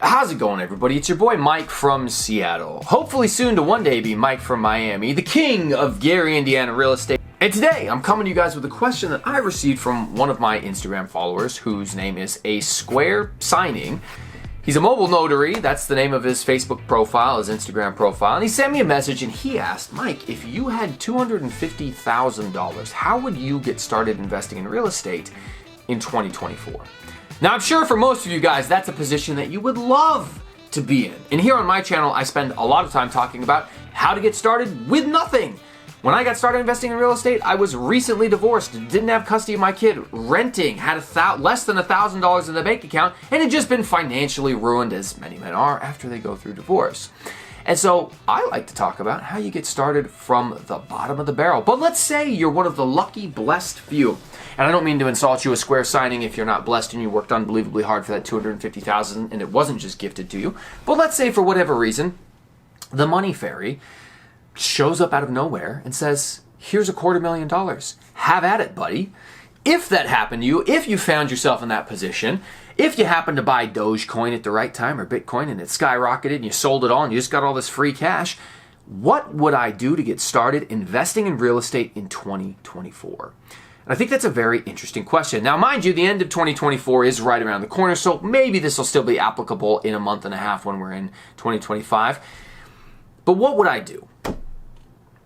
How's it going, everybody? It's your boy Mike from Seattle. Hopefully soon to one day be Mike from Miami, the king of Gary, Indiana real estate. And today I'm coming to you guys with a question that I received from one of my Instagram followers, whose name is A Square Signing. He's a mobile notary. That's the name of his Facebook profile, his Instagram profile. And he sent me a message and he asked, Mike, if you had $250,000, how would you get started investing in real estate in 2024? Now, I'm sure for most of you guys, that's a position that you would love to be in. And here on my channel, I spend a lot of time talking about how to get started with nothing. When I got started investing in real estate, I was recently divorced, didn't have custody of my kid, renting, had less than $1,000 in the bank account, and had just been financially ruined, as many men are, after they go through divorce. And so I like to talk about how you get started from the bottom of the barrel. But let's say you're one of the lucky, blessed few. And I don't mean to insult you, A Square Signing, if you're not blessed and you worked unbelievably hard for that $250,000 and it wasn't just gifted to you. But let's say for whatever reason, the money fairy shows up out of nowhere and says, here's $250,000. Have at it, buddy. If that happened to you, if you found yourself in that position, if you happened to buy Dogecoin at the right time or Bitcoin and it skyrocketed and you sold it all and you just got all this free cash, what would I do to get started investing in real estate in 2024? And I think that's a very interesting question. Now, mind you, the end of 2024 is right around the corner, so maybe this will still be applicable in a month and a half when we're in 2025. But what would I do?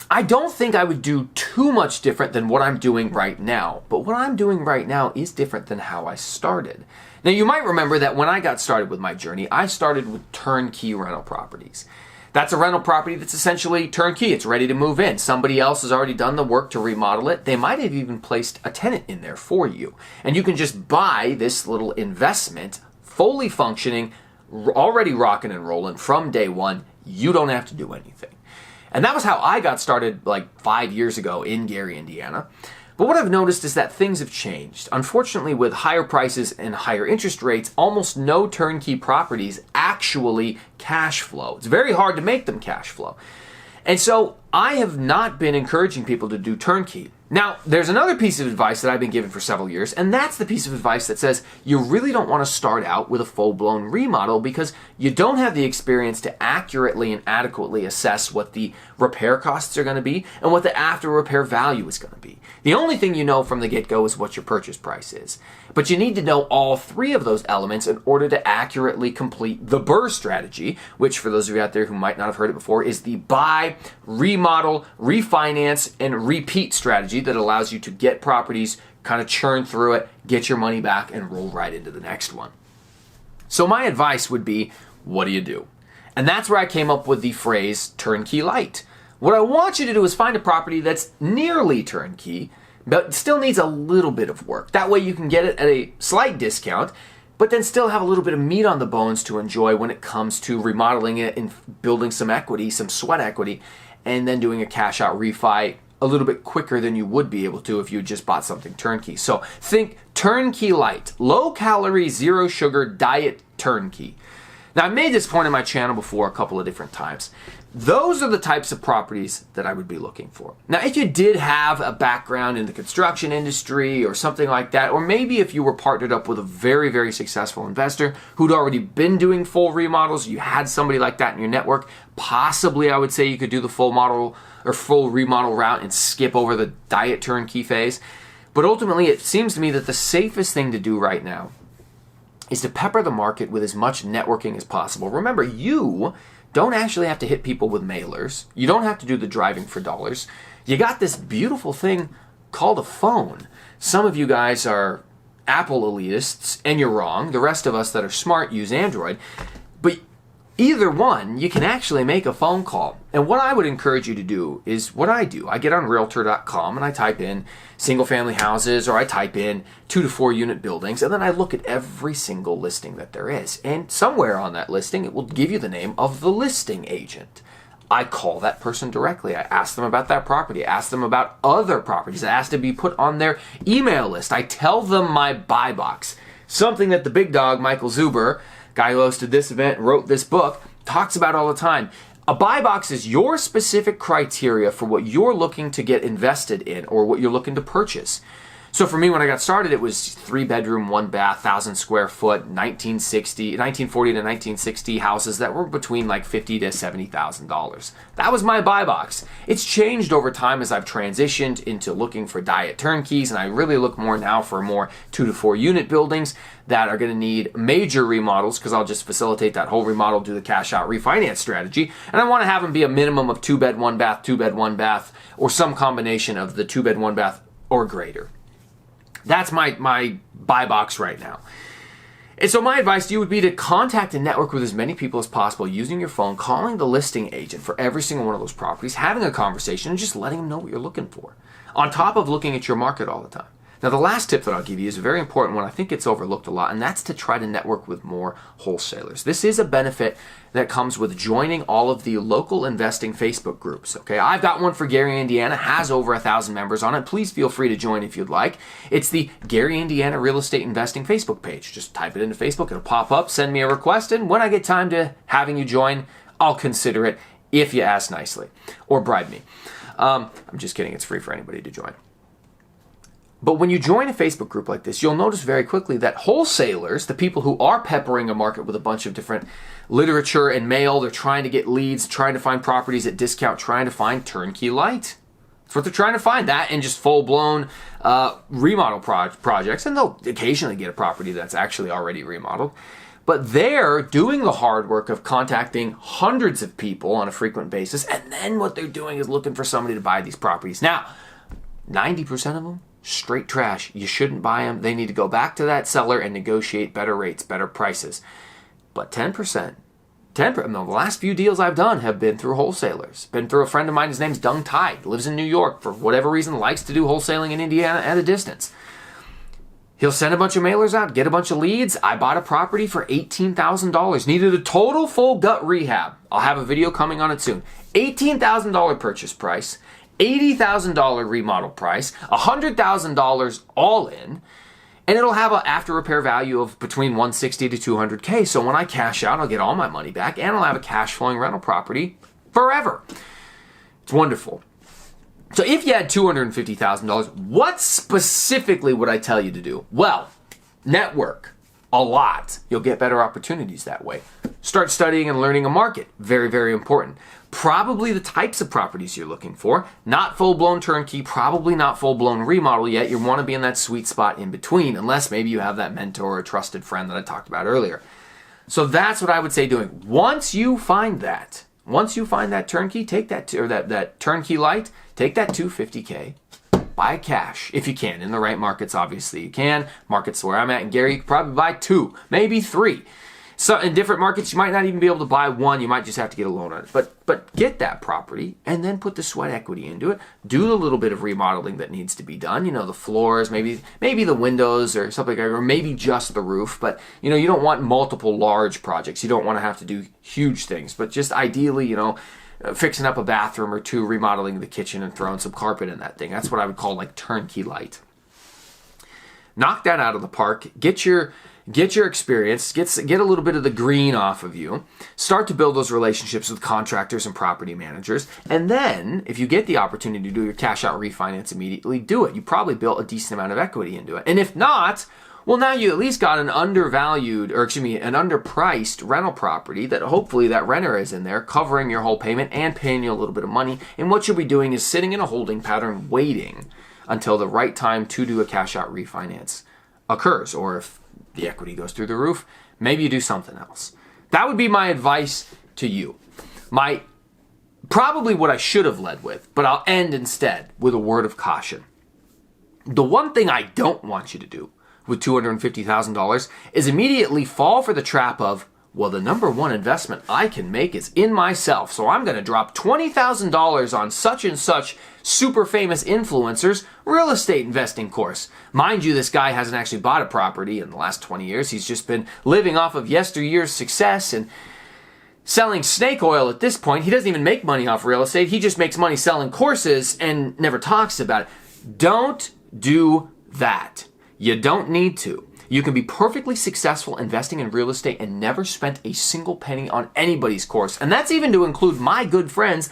I don't think I would do too much different than what I'm doing right now. But what I'm doing right now is different than how I started. Now, you might remember that when I got started with my journey, I started with turnkey rental properties. That's a rental property that's essentially turnkey. It's ready to move in. Somebody else has already done the work to remodel it. They might have even placed a tenant in there for you. And you can just buy this little investment, fully functioning, already rocking and rolling from day one. You don't have to do anything. And that was how I got started like 5 years ago in Gary, Indiana. But what I've noticed is that things have changed. Unfortunately, with higher prices and higher interest rates, almost no turnkey properties actually cash flow. It's very hard to make them cash flow. And so I have not been encouraging people to do turnkey. Now, there's another piece of advice that I've been given for several years, and that's the piece of advice that says you really don't want to start out with a full-blown remodel because you don't have the experience to accurately and adequately assess what the repair costs are going to be and what the after-repair value is going to be. The only thing you know from the get-go is what your purchase price is. But you need to know all three of those elements in order to accurately complete the BRRRR strategy, which for those of you out there who might not have heard it before is the buy, remodel, refinance, and repeat strategy that allows you to get properties, kind of churn through it, get your money back, and roll right into the next one. So my advice would be, what do you do? And that's where I came up with the phrase turnkey light. What I want you to do is find a property that's nearly turnkey, but still needs a little bit of work. That way you can get it at a slight discount, but then still have a little bit of meat on the bones to enjoy when it comes to remodeling it and building some equity, some sweat equity, and then doing a cash out refi a little bit quicker than you would be able to if you just bought something turnkey. So think turnkey light, low calorie, zero sugar diet turnkey. Now, I've made this point on my channel before a couple of different times. Those are the types of properties that I would be looking for. Now, if you did have a background in the construction industry or something like that, or maybe if you were partnered up with a very, very successful investor who'd already been doing full remodels, you had somebody like that in your network, possibly I would say you could do the full model or full remodel route and skip over the diet turnkey phase. But ultimately, it seems to me that the safest thing to do right now is to pepper the market with as much networking as possible. Remember, you don't actually have to hit people with mailers. You don't have to do the driving for dollars. You got this beautiful thing called a phone. Some of you guys are Apple elitists, and you're wrong. The rest of us that are smart use Android. But either one, you can actually make a phone call. And what I would encourage you to do is what I do. I get on realtor.com and I type in single family houses, or I type in 2 to 4 unit buildings, and then I look at every single listing that there is. And somewhere on that listing, it will give you the name of the listing agent. I call that person directly. I ask them about that property. I ask them about other properties. I ask to be put on their email list. I tell them my buy box. Something that the big dog, Michael Zuber, guy who hosted this event and wrote this book, talks about all the time. A buy box is your specific criteria for what you're looking to get invested in or what you're looking to purchase. So for me, when I got started, it was 3-bedroom, 1-bath, 1,000 square foot, 1940 to 1960 houses that were between like $50,000 to $70,000. That was my buy box. It's changed over time as I've transitioned into looking for diet turnkeys, and I really look more now for more 2 to 4 unit buildings that are going to need major remodels, because I'll just facilitate that whole remodel, do the cash out refinance strategy, and I want to have them be a minimum of 2-bed, 1-bath, 2-bed, 1-bath, or some combination of the 2-bed, 1-bath or greater. That's my buy box right now. And so my advice to you would be to contact and network with as many people as possible using your phone, calling the listing agent for every single one of those properties, having a conversation, and just letting them know what you're looking for, on top of looking at your market all the time. Now, the last tip that I'll give you is a very important one. I think it's overlooked a lot, and that's to try to network with more wholesalers. This is a benefit that comes with joining all of the local investing Facebook groups. Okay, I've got one for Gary, Indiana, has over 1,000 members on it. Please feel free to join if you'd like. It's the Gary, Indiana Real Estate Investing Facebook page. Just type it into Facebook, it'll pop up, send me a request, and when I get time to having you join, I'll consider it if you ask nicely, or bribe me. I'm just kidding, it's free for anybody to join. But when you join a Facebook group like this, you'll notice very quickly that wholesalers, the people who are peppering a market with a bunch of different literature and mail, they're trying to get leads, trying to find properties at discount, trying to find turnkey light. That's what they're trying to find, that and just full-blown remodel projects. And they'll occasionally get a property that's actually already remodeled. But they're doing the hard work of contacting hundreds of people on a frequent basis, and then what they're doing is looking for somebody to buy these properties. Now, 90% of them, straight trash. You shouldn't buy them. They need to go back to that seller and negotiate better rates, better prices. But 10%, the last few deals I've done have been through wholesalers. Been through a friend of mine, his name's Dung Tide, lives in New York, for whatever reason, likes to do wholesaling in Indiana at a distance. He'll send a bunch of mailers out, get a bunch of leads. I bought a property for $18,000. Needed a total full gut rehab. I'll have a video coming on it soon. $18,000 purchase price. $80,000 remodel price, $100,000 all in, and it'll have an after repair value of between $160,000 to $200,000. So when I cash out, I'll get all my money back, and I'll have a cash flowing rental property forever. It's wonderful. So if you had $250,000, what specifically would I tell you to do? Well, network a lot. You'll get better opportunities that way. Start studying and learning a market. Very, very important. Probably the types of properties you're looking for. Not full-blown turnkey, probably not full-blown remodel yet. You want to be in that sweet spot in between, unless maybe you have that mentor or trusted friend that I talked about earlier. So that's what I would say doing. Once you find that turnkey, take that, or that turnkey light, take that $250K, buy cash if you can. In the right markets, obviously you can. Markets where I'm at in Gary, you could probably buy 2, maybe 3. So in different markets, you might not even be able to buy 1. You might just have to get a loan on it. But get that property and then put the sweat equity into it. Do the little bit of remodeling that needs to be done. You know, the floors, maybe the windows or something like that, or maybe just the roof. But, you know, you don't want multiple large projects. You don't want to have to do huge things. But just ideally, you know, fixing up a bathroom or 2, remodeling the kitchen and throwing some carpet in that thing. That's what I would call like turnkey light. Knock that out of the park. Get your experience, get a little bit of the green off of you, start to build those relationships with contractors and property managers, and then if you get the opportunity to do your cash out refinance immediately, do it. You probably built a decent amount of equity into it. And if not, well, now you at least got an underpriced rental property that hopefully that renter is in there covering your whole payment and paying you a little bit of money. And what you'll be doing is sitting in a holding pattern waiting until the right time to do a cash out refinance occurs, or if the equity goes through the roof, maybe you do something else. That would be my advice to you. Probably what I should have led with, but I'll end instead with a word of caution. The one thing I don't want you to do with $250,000 is immediately fall for the trap of, well, the number one investment I can make is in myself, so I'm going to drop $20,000 on such and such super famous influencer's real estate investing course. Mind you, this guy hasn't actually bought a property in the last 20 years. He's just been living off of yesteryear's success and selling snake oil at this point. He doesn't even make money off real estate. He just makes money selling courses and never talks about it. Don't do that. You don't need to. You can be perfectly successful investing in real estate and never spent a single penny on anybody's course. And that's even to include my good friends,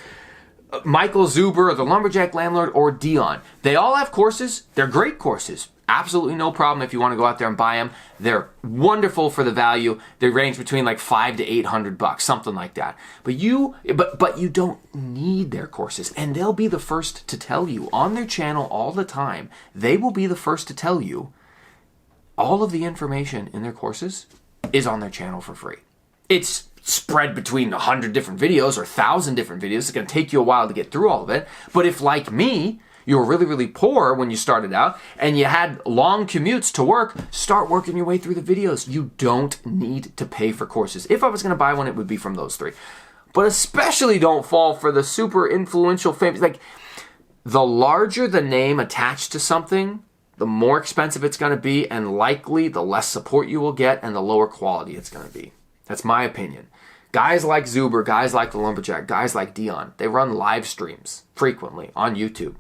Michael Zuber, or the Lumberjack Landlord, or Dion. They all have courses. They're great courses. Absolutely no problem if you want to go out there and buy them. They're wonderful for the value. They range between like $500 to $800, something like that. But you don't need their courses, and they'll be the first to tell you on their channel all the time. They will be the first to tell you all of the information in their courses is on their channel for free. It's spread between 100 different videos or 1,000 different videos. It's going to take you a while to get through all of it. But if, like me, you were really, really poor when you started out and you had long commutes to work, start working your way through the videos. You don't need to pay for courses. If I was going to buy one, it would be from those three. But especially don't fall for the super influential, famous. Like, the larger the name attached to something, the more expensive it's going to be, and likely the less support you will get and the lower quality it's going to be. That's my opinion. Guys like Zuber, guys like the Lumberjack, guys like Dion, they run live streams frequently on YouTube.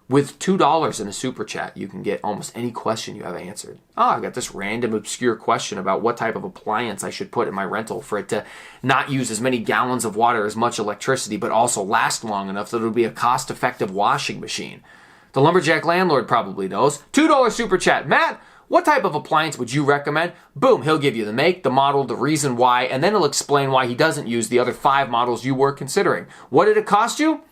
With $2 in a super chat, you can get almost any question you have answered. Oh, I got this random obscure question about what type of appliance I should put in my rental for it to not use as many gallons of water, as much electricity, but also last long enough that it'll be a cost-effective washing machine. The Lumberjack landlord probably knows. $2 super chat. Matt, what type of appliance would you recommend? Boom, he'll give you the make, the model, the reason why, and then he'll explain why he doesn't use the other 5 models you were considering. What did it cost you?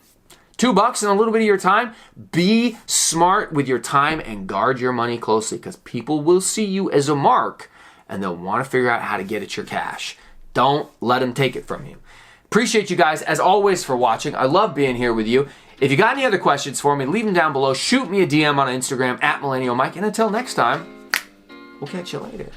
$2 and a little bit of your time. Be smart with your time and guard your money closely, because people will see you as a mark and they'll want to figure out how to get at your cash. Don't let them take it from you. Appreciate you guys as always for watching. I love being here with you. If you got any other questions for me, leave them down below. Shoot me a DM on Instagram @MillennialMike. And until next time, we'll catch you later.